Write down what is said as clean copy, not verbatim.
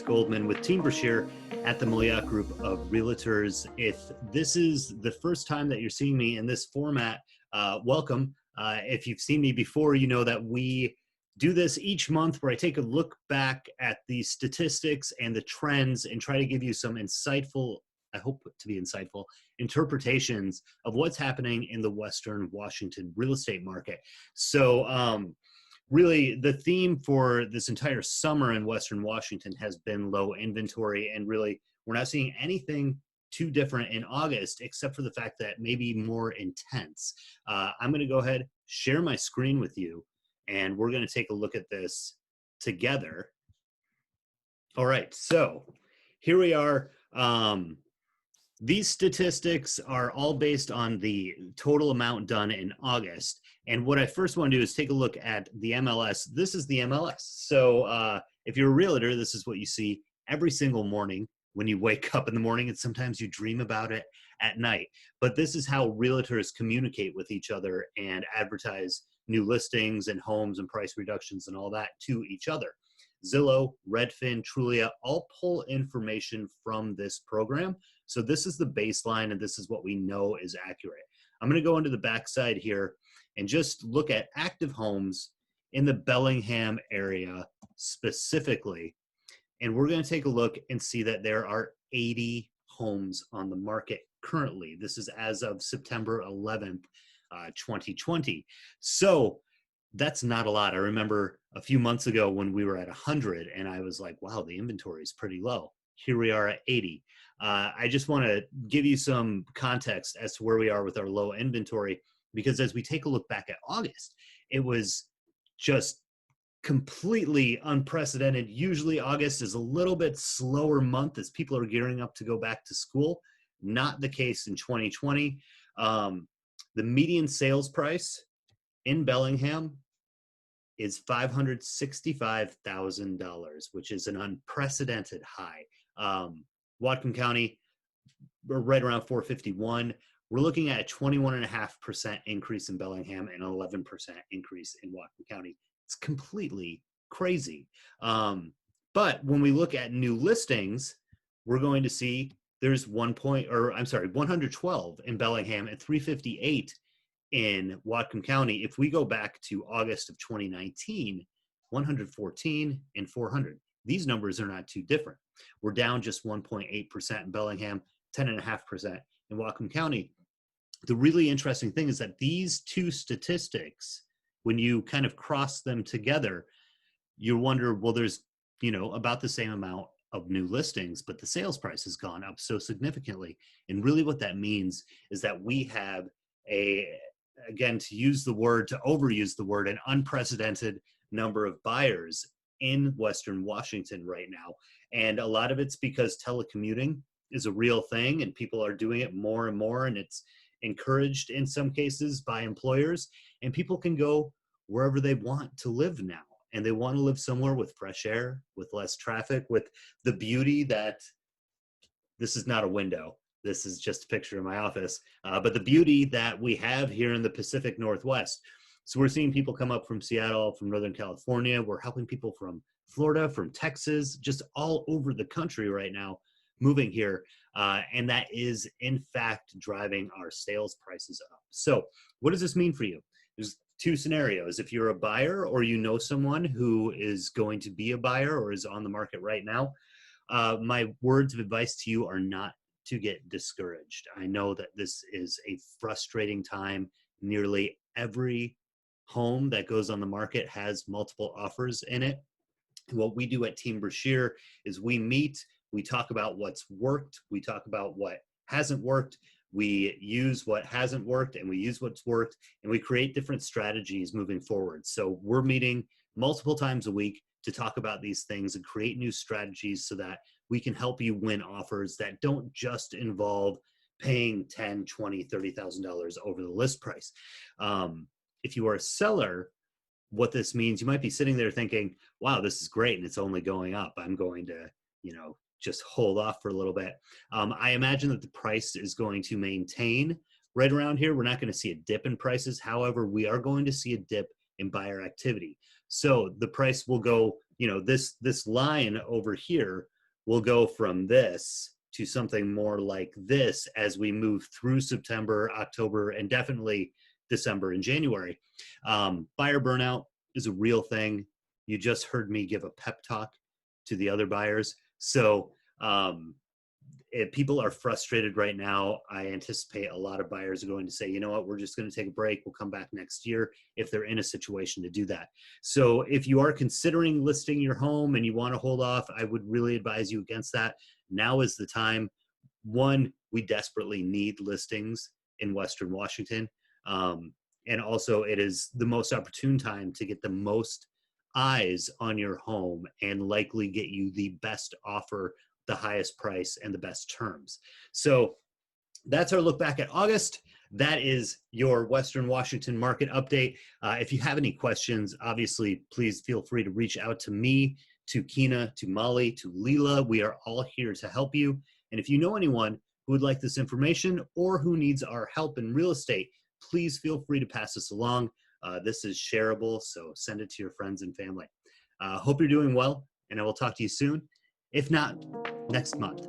Goldman with Team Brashear at the Maliat Group of Realtors. If this is the first time that you're seeing me in this format, welcome. If you've seen me before, you know that we do this each month where I take a look back at the statistics and the trends and try to give you some insightful, I hope to be insightful, interpretations of what's happening in the Western Washington real estate market. So really the theme for this entire summer in Western Washington has been low inventory, and really we're not seeing anything too different in August, except for the fact that maybe more intense. I'm going to go ahead, share my screen with you, and we're going to take a look at this together. All right, so here we are. These statistics are all based on the total amount done in August. And what I first want to do is take a look at the MLS. This is the MLS. So if you're a realtor, this is what you see every single morning when you wake up in the morning, and sometimes you dream about it at night. But this is how realtors communicate with each other and advertise new listings and homes and price reductions and all that to each other. Zillow, Redfin, Trulia all pull information from this program. So this is the baseline, and this is what we know is accurate. I'm going to go into the backside here and just look at active homes in the Bellingham area specifically. And we're going to take a look and see that there are 80 homes on the market currently. This is as of September 11th, 2020. So that's not a lot. I remember a few months ago when we were at 100 and I was like, wow, the inventory is pretty low. Here we are at 80. I just want to give you some context as to where we are with our low inventory, because as we take a look back at August, it was just completely unprecedented. Usually August is a little bit slower month as people are gearing up to go back to school. Not the case in 2020. The median sales price in Bellingham is $565,000, which is an unprecedented high. Whatcom County, we're right around 451. We're looking at a 21.5% increase in Bellingham and an 11% increase in Whatcom County. It's completely crazy. But when we look at new listings, we're going to see there's 112 in Bellingham and 358 in Whatcom County. If we go back to August of 2019, 114 and 400. These numbers are not too different. We're down just 1.8% in Bellingham, 10.5% in Whatcom County. The really interesting thing is that these two statistics, when you kind of cross them together, you wonder, well, there's, about the same amount of new listings, but the sales price has gone up so significantly. And really what that means is that we have again, to overuse the word, an unprecedented number of buyers in Western Washington right now. And a lot of it's because telecommuting is a real thing and people are doing it more and more, and it's encouraged in some cases by employers, and people can go wherever they want to live now. And they want to live somewhere with fresh air, with less traffic, with the beauty that this is not a window. This is just a picture of my office, but the beauty that we have here in the Pacific Northwest. So we're seeing people come up from Seattle, from Northern California. We're helping people from Florida, from Texas, just all over the country right now moving here. And that is, in fact, driving our sales prices up. So what does this mean for you? There's two scenarios. If you're a buyer or you know someone who is going to be a buyer or is on the market right now, my words of advice to you are not to get discouraged. I know that this is a frustrating time. Nearly every home that goes on the market has multiple offers in it. And what we do at Team Brashear is we meet, we talk about what's worked, we talk about what hasn't worked, we use what hasn't worked, and we use what's worked, and we create different strategies moving forward. So we're meeting multiple times a week to talk about these things and create new strategies so that we can help you win offers that don't just involve paying $10,000, $20,000, $30,000 over the list price. If you are a seller, what this means, you might be sitting there thinking, wow, this is great and it's only going up. I'm going to, just hold off for a little bit. I imagine that the price is going to maintain right around here. We're not going to see a dip in prices. However, we are going to see a dip in buyer activity. So the price will go, this line over here we'll go from this to something more like this as we move through September, October, and definitely December and January. Buyer burnout is a real thing. You just heard me give a pep talk to the other buyers. So if people are frustrated right now, I anticipate a lot of buyers are going to say, you know what, we're just going to take a break. We'll come back next year if they're in a situation to do that. So if you are considering listing your home and you want to hold off, I would really advise you against that. Now is the time. One, we desperately need listings in Western Washington. And also it is the most opportune time to get the most eyes on your home and likely get you the best offer, the highest price, and the best terms. So that's our look back at August. That is your Western Washington market update. If you have any questions, obviously, please feel free to reach out to me, to Kina, to Molly, to Leela. We are all here to help you. And if you know anyone who would like this information or who needs our help in real estate, please feel free to pass this along. This is shareable, so send it to your friends and family. Hope you're doing well, and I will talk to you soon. If not, next month.